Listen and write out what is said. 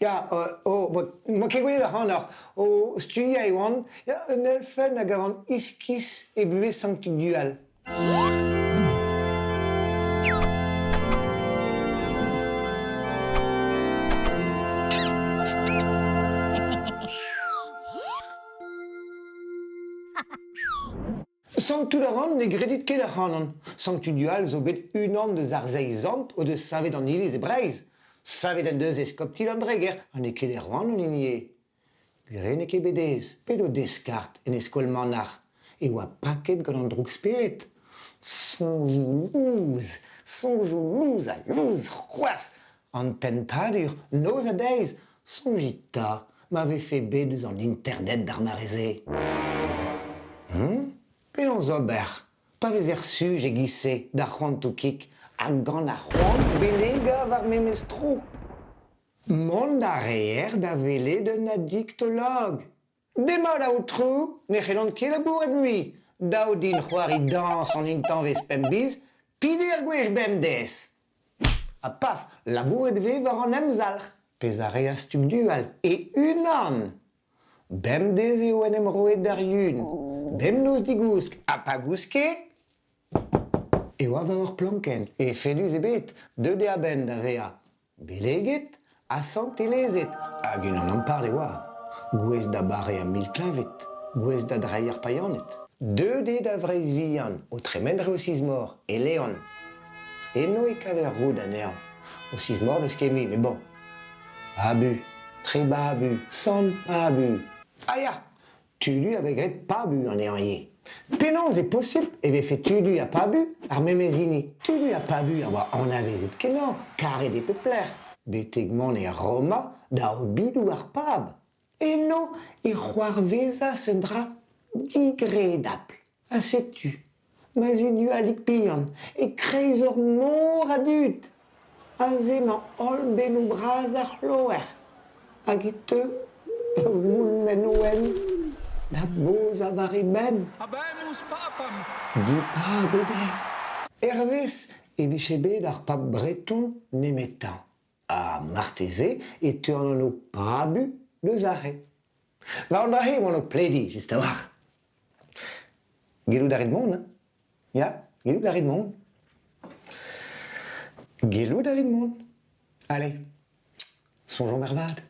Ja, ma ket gwelet ar c'hanoc'h. O studiañ e oan, ya, un elfen a gavan iskis e buez sanctudual. Sanctud a ran ne gredit ket ar c'hanon. Sanctudual zo bet unan deus ar zeizant o deus savet an iliz e Breizh. Savet en deus eskoptil an dreger, an e ket wan an inie. Gure ne ket bedez, pet o deskart en eskolmannar. E oa paket gant an droug spirit. Sonjou louz a louz c'hoaz. An tentadur, noz a deiz, sonjit ta, ma vefe bet eus an internet d'ar mareze. Penaos ober, pa vez er suj e gise da c'hoantokik hag gant ar c'hoant belega war memestro. Mont da reer da vele d'un addictolog. Demol aotrou, ne c'hellan ket labouret mui. Daou din c'hoari dans an intan vez pembiz, pide ar gwech bemdez. Ha paf, labouret ve war an emzalc'h, pez a re a stuk dual, e unan. Bemdez eo en emroet d'ar yun. Bemnoz digousk, ha pa gousket, e oa va ur planken, e fellus ebet, deude a ben da vea. Beleget, a santelezet, hag unan an parle oa. Gwez da bare a mil klavet, gwez da dreiñ ar paillonet. Deude da vreiz vihan, o tremendre o sizmor, e leon. Eno e kaver roud anezhañ. O sizmor neus ket mi, me bon. Pa bu, tre ba bu, sant pa bu. Aya, tulu a vegret pa bu an ean ye. Penaos e posibl e vefe tulu a pa bu ar memezini. Tulu a pa bu a oa anavezet kenañ, karet e pepler. Betegman e Roma da o bidou ar pab. Eno e c'hoarvezas un dra digredable. Ha setu, ma zu alik pian, e kreiz ur mor a dud. A zemañ ol benou braz ar c'hloer. Hag e teu, moul men oen, da boz a var e ben. A ben ouz papam. Di pa bede. Hervez e biche bet ar pap breton nemetan. A marteze e teu an o pa bu deus ahe. Va an drahe oan o pledi, just a war. Gelou d'arit mont, hein? Ya, gelou d'arit mont. Gelou d'arit mont. Allez, sonjons mervad.